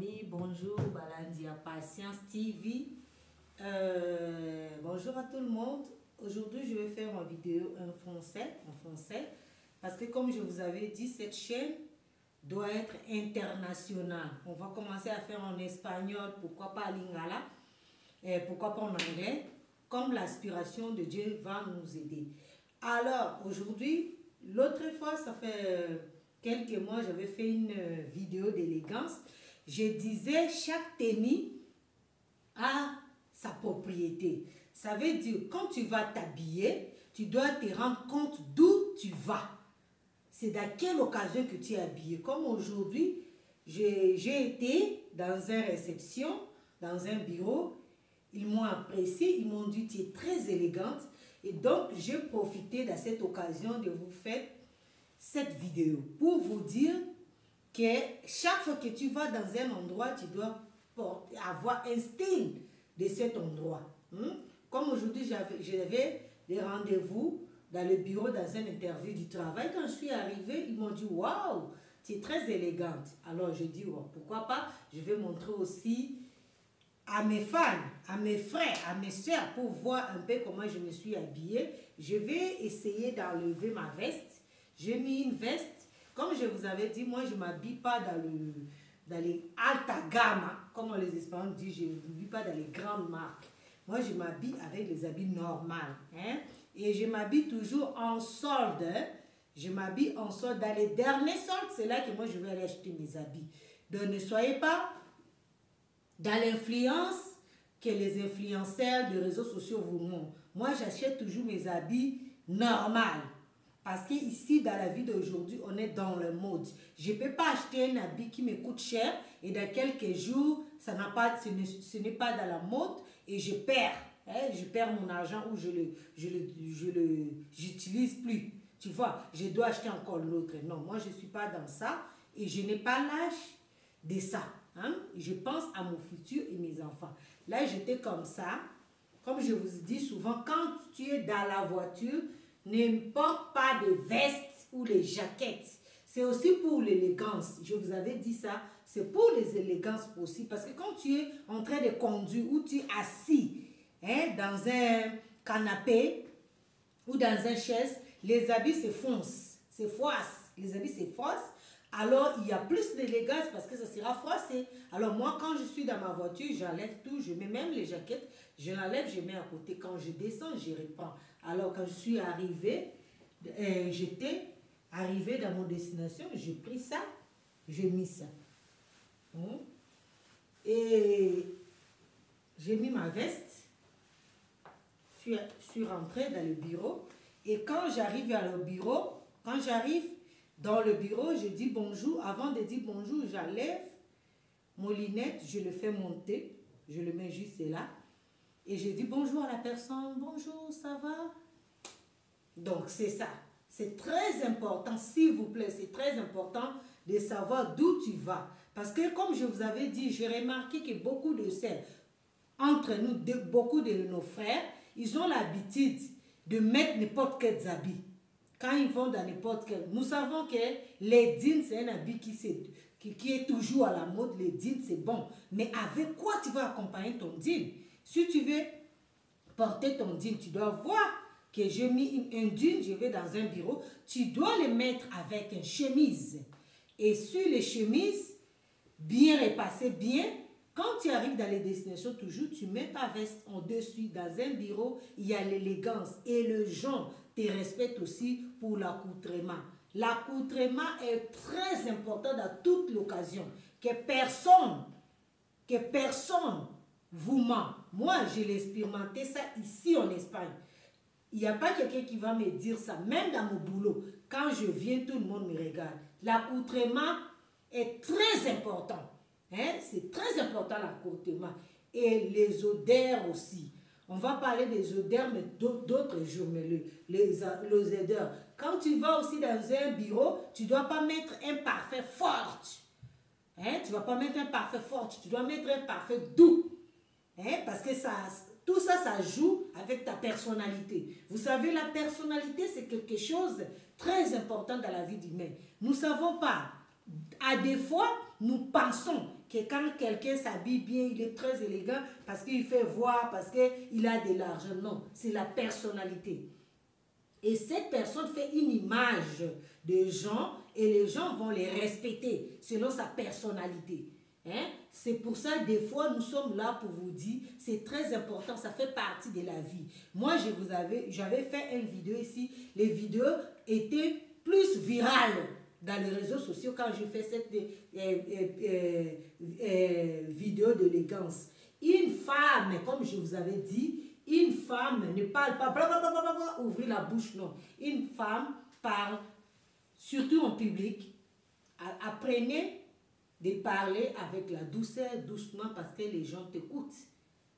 amis, bonjour, Balandia Patience TV. Bonjour à tout le monde. Aujourd'hui, je vais faire une vidéo en français, parce que comme je vous avais dit, cette chaîne doit être internationale. On va commencer à faire en espagnol, pourquoi pas en lingala, et pourquoi pas en anglais, comme l'aspiration de Dieu va nous aider. Alors, aujourd'hui, l'autre fois, ça fait quelques mois, j'avais fait une vidéo d'élégance. Je disais, chaque tenue a sa propriété. Ça veut dire, quand tu vas t'habiller, tu dois te rendre compte d'où tu vas. C'est dans quelle occasion que tu es habillé. Comme aujourd'hui, j'ai été dans une réception, dans un bureau. Ils m'ont apprécié, ils m'ont dit, tu es très élégante. Et donc, j'ai profité de cette occasion de vous faire cette vidéo pour vous dire que chaque fois que tu vas dans un endroit, tu dois avoir un style de cet endroit. Comme aujourd'hui, j'avais des rendez-vous dans le bureau, dans une interview du travail. Quand je suis arrivée, ils m'ont dit, waouh, tu es très élégante. Alors, je dis, wow, pourquoi pas, je vais montrer aussi à mes fans, à mes frères, à mes soeurs, pour voir un peu comment je me suis habillée. Je vais essayer d'enlever ma veste. J'ai mis une veste. Comme je vous avais dit, moi, je ne m'habille pas dans les alta gamma, comme les Espagnols disent, je ne m'habille pas dans les grandes marques. Moi, je m'habille avec les habits normaux. Et je m'habille toujours en solde. Je m'habille en solde. Dans les derniers soldes, c'est là que moi, je vais aller acheter mes habits. Donc, ne soyez pas dans l'influence que les influenceurs de réseaux sociaux vous montrent. Moi, j'achète toujours mes habits normaux. Parce qu'ici, dans la vie d'aujourd'hui, on est dans le mode. Je ne peux pas acheter un habit qui me coûte cher et dans quelques jours, ce n'est pas dans la mode et je perds. Je perds mon argent ou je l'utilise plus. Tu vois, je dois acheter encore l'autre. Non, moi, je ne suis pas dans ça et je n'ai pas l'âge de ça. Je pense à mon futur et mes enfants. Là, j'étais comme ça. Comme je vous dis souvent, quand tu es dans la voiture, ne porte pas de veste ou les jaquettes. C'est aussi pour l'élégance. Je vous avais dit ça. C'est pour les élégances aussi. Parce que quand tu es en train de conduire ou tu es assis dans un canapé ou dans une chaise, les habits se foncent. C'est froisse. Les habits se froissent. Alors, il y a plus d'élégance parce que ça sera froissé. Alors, moi, quand je suis dans ma voiture, j'enlève tout. Je mets même les jaquettes. Je l'enlève, je mets à côté. Quand je descends, je reprends. Alors, quand je suis arrivée, j'étais arrivée dans mon destination. J'ai pris ça, j'ai mis ça. Et j'ai mis ma veste. Je suis rentrée dans le bureau. Et quand j'arrive dans le bureau, je dis bonjour. Avant de dire bonjour, j'enlève mon lunette, je le fais monter. Je le mets juste là. Et je dis bonjour à la personne. Bonjour, ça va? Donc, c'est ça. C'est très important, s'il vous plaît, c'est très important de savoir d'où tu vas. Parce que, comme je vous avais dit, j'ai remarqué que beaucoup de celles, entre nous, beaucoup de nos frères, ils ont l'habitude de mettre n'importe quel habit. Quand ils vont dans n'importe quel... Nous savons que les jeans, c'est un habit qui est toujours à la mode. Les jeans, c'est bon. Mais avec quoi tu vas accompagner ton jean? Si tu veux porter ton jean, tu dois voir que j'ai mis un jean, je vais dans un bureau. Tu dois le mettre avec une chemise. Et sur les chemises, bien repassées, bien... Quand tu arrives dans les destinations, toujours, tu mets ta veste en dessus. Dans un bureau, il y a l'élégance. Et le gens te respectent aussi pour l'accoutrement. L'accoutrement est très important dans toute l'occasion. Que personne vous ment. Moi, j'ai expérimenté ça ici en Espagne. Il n'y a pas quelqu'un qui va me dire ça. Même dans mon boulot, quand je viens, tout le monde me regarde. L'accoutrement est très important. C'est très important l'accoutrement. Et les odeurs aussi. On va parler des odeurs, mais d'autres jours. Mais les odeurs. Quand tu vas aussi dans un bureau, tu ne dois pas mettre un parfum fort. Tu ne dois pas mettre un parfum fort. Tu dois mettre un parfum doux. Parce que tout ça, ça joue avec ta personnalité. Vous savez, la personnalité, c'est quelque chose de très important dans la vie humaine. Nous ne savons pas. À des fois, nous pensons que quand quelqu'un s'habille bien, il est très élégant parce qu'il fait voir, parce qu'il a de l'argent. Non, c'est la personnalité. Et cette personne fait une image de gens et les gens vont les respecter selon sa personnalité. Hein? C'est pour ça, des fois, nous sommes là pour vous dire, c'est très important, ça fait partie de la vie. Moi, j'avais fait une vidéo ici, les vidéos étaient plus virales dans les réseaux sociaux quand je fais cette vidéo d'élégance. Une femme, comme je vous avais dit, une femme ne parle pas, blablabla, ouvrir la bouche, non. Une femme parle, surtout en public. Apprenez de parler avec la douceur, doucement, parce que les gens t'écoutent.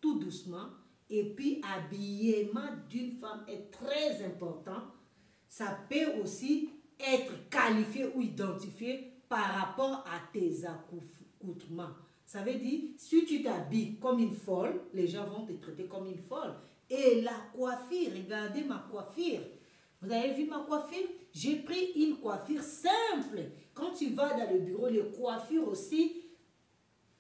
Tout doucement. Et puis, habillement d'une femme est très important. Ça peut aussi être qualifié ou identifié par rapport à tes accoutrements. Ça veut dire, si tu t'habilles comme une folle, les gens vont te traiter comme une folle. Et la coiffure, regardez ma coiffure. Vous avez vu ma coiffure? J'ai pris une coiffure simple. Quand tu vas dans le bureau, les coiffures aussi,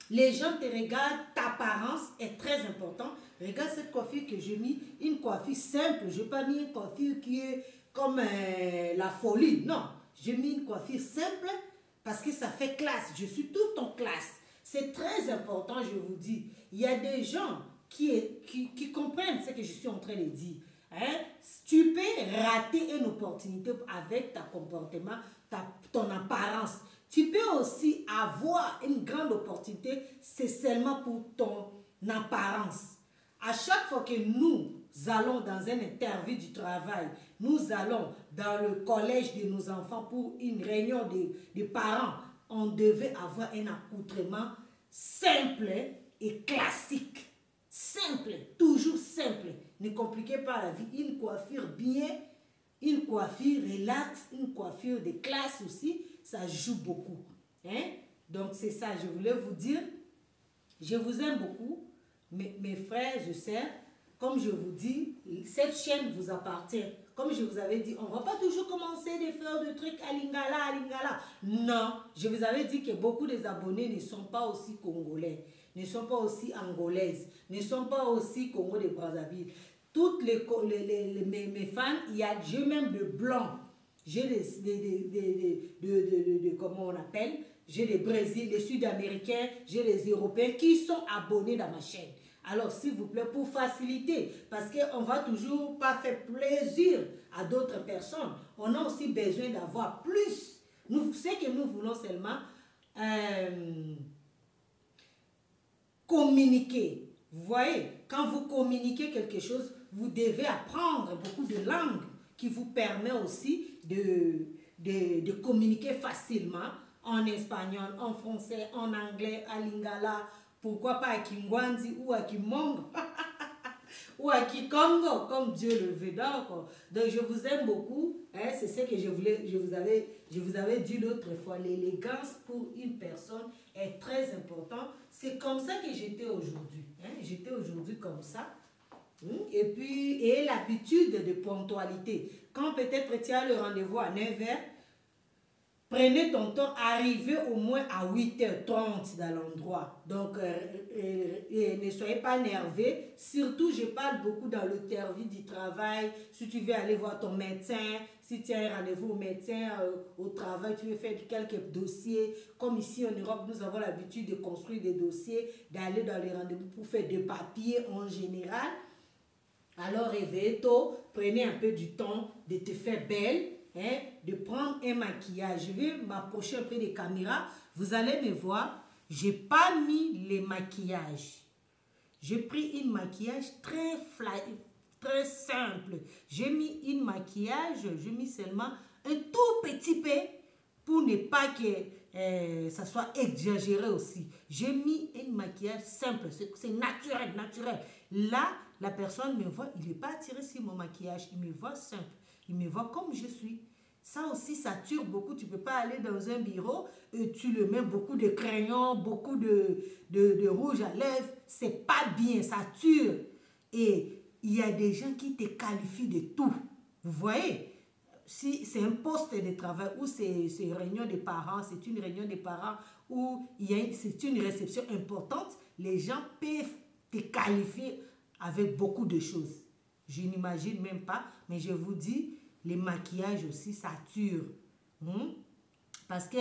les gens te regardent, ta apparence est très importante. Regarde cette coiffure que j'ai mis, une coiffure simple. Je n'ai pas mis une coiffure qui est comme la folie. Non, j'ai mis une coiffure simple parce que ça fait classe. Je suis tout en classe. C'est très important, je vous dis. Il y a des gens qui comprennent ce que je suis en train de dire. Hein? Tu peux rater une opportunité avec ton comportement, ton apparence. Tu peux aussi avoir une grande opportunité, c'est seulement pour ton apparence. À chaque fois que nous allons dans une interview du travail, nous allons dans le collège de nos enfants pour une réunion de parents, on devait avoir un accoutrement simple et classique. Simple, toujours simple. Ne compliquez pas la vie. Une coiffure bien, une coiffure relaxe, une coiffure de classe aussi, ça joue beaucoup. Hein? Donc c'est ça, je voulais vous dire. Je vous aime beaucoup, mes frères, je sais. Comme je vous dis, cette chaîne vous appartient. Comme je vous avais dit, on ne va pas toujours commencer à faire des trucs à lingala, à lingala. Non, je vous avais dit que beaucoup des abonnés ne sont pas aussi congolais, ne sont pas aussi angolaises, ne sont pas aussi Congo de Brazzaville. Toutes mes fans, j'ai même de blancs. J'ai comment on appelle, j'ai des Brésiliens, les Sud-Américains, j'ai les Européens qui sont abonnés dans ma chaîne. Alors, s'il vous plaît, pour faciliter, parce qu'on ne va toujours pas faire plaisir à d'autres personnes, on a aussi besoin d'avoir plus. Ce que nous voulons seulement communiquer. Vous voyez, quand vous communiquez quelque chose, vous devez apprendre beaucoup de langues qui vous permet aussi de communiquer facilement en espagnol, en français, en anglais, à lingala, pourquoi pas à Kingwanzi ou à Kimongo ou à Kikongo, comme Dieu le veut. Donc je vous aime beaucoup. Hein, c'est ce que je vous avais dit l'autre fois. L'élégance pour une personne est très importante. C'est comme ça que j'étais aujourd'hui. Hein, j'étais aujourd'hui comme ça. Et puis, l'habitude de ponctualité. Quand peut-être tu as le rendez-vous à 9h, prenez ton temps, arrivez au moins à 8h30 dans l'endroit. Donc, ne soyez pas nerveux. Surtout, je parle beaucoup dans le interview du travail. Si tu veux aller voir ton médecin, si tu as un rendez-vous au médecin, au travail, tu veux faire quelques dossiers. Comme ici en Europe, nous avons l'habitude de construire des dossiers, d'aller dans les rendez-vous pour faire des papiers en général. Alors, réveillez tôt, prenez un peu du temps de te faire belle. Hein, de prendre un maquillage. Je vais m'approcher un peu des caméras. Vous allez me voir. Je n'ai pas mis les maquillages. J'ai pris un maquillage très simple. J'ai mis un maquillage, j'ai mis seulement un tout petit peu pour ne pas que ça soit exagéré aussi. J'ai mis un maquillage simple. C'est naturel, naturel. Là, la personne me voit, il n'est pas attiré sur mon maquillage. Il me voit simple. Il me voit comme je suis. Ça aussi, ça tue beaucoup. Tu ne peux pas aller dans un bureau et tu le mets beaucoup de crayons, beaucoup de rouge à lèvres. C'est pas bien, ça tue. Et il y a des gens qui te qualifient de tout. Vous voyez? si c'est un poste de travail ou c'est une réunion des parents, c'est une réunion des parents où c'est une réception importante, les gens peuvent te qualifier avec beaucoup de choses. Je n'imagine même pas, mais je vous dis, les maquillages aussi, ça tue. Parce que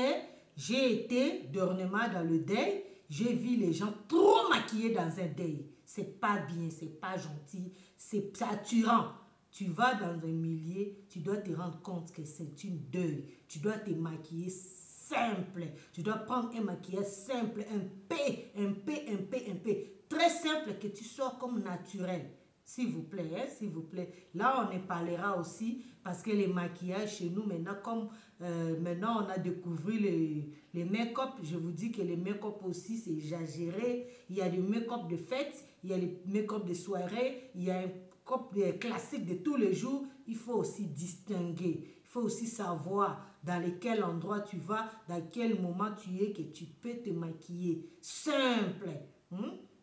j'ai été dernièrement dans le deuil, j'ai vu les gens trop maquillés dans un deuil. C'est pas bien, c'est pas gentil, c'est attirant. Tu vas dans un milieu, tu dois te rendre compte que c'est une deuil. Tu dois te maquiller simple. Tu dois prendre un maquillage simple, un P. Très simple, que tu sors comme naturel. S'il vous plaît, hein, s'il vous plaît. Là, on en parlera aussi parce que les maquillages chez nous, maintenant, comme maintenant on a découvert les make-up, je vous dis que les make-up aussi, c'est exagéré. Il y a des make-up de fête, il y a les make-up de soirée, il y a un make-up classique de tous les jours. Il faut aussi distinguer. Il faut aussi savoir dans quel endroit tu vas, dans quel moment tu es, que tu peux te maquiller. Simple.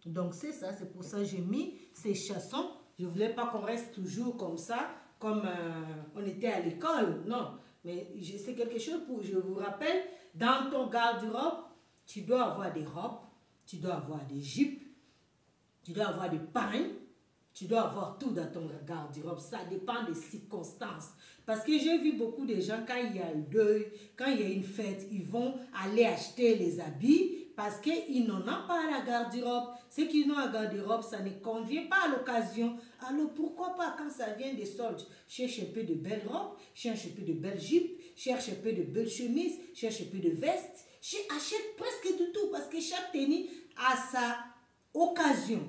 Donc c'est ça, c'est pour ça que j'ai mis ces chansons. Je ne voulais pas qu'on reste toujours comme ça, comme on était à l'école. Non, mais c'est quelque chose pour, je vous rappelle, dans ton garde-robe, tu dois avoir des robes, tu dois avoir des jupes, tu dois avoir des pagnes, tu dois avoir tout dans ton garde-robe. Ça dépend des circonstances. Parce que j'ai vu beaucoup de gens, quand il y a un deuil, quand il y a une fête, ils vont aller acheter les habits parce qu'ils n'en ont pas à la garde-robe. Ceux qui n'ont à la garde-robe, ça ne convient pas à l'occasion. Alors pourquoi pas quand ça vient des soldes? Cherche un peu de belles robes, cherche un peu de belles jupes, cherche un peu de belles chemises, cherche un peu de vestes. Achète presque de tout parce que chaque tenue a sa occasion.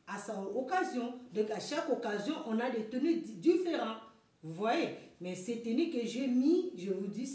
À sa occasion. Donc à chaque occasion, on a des tenues différentes. Vous voyez? Mais ces tenues que j'ai mis, je vous dis,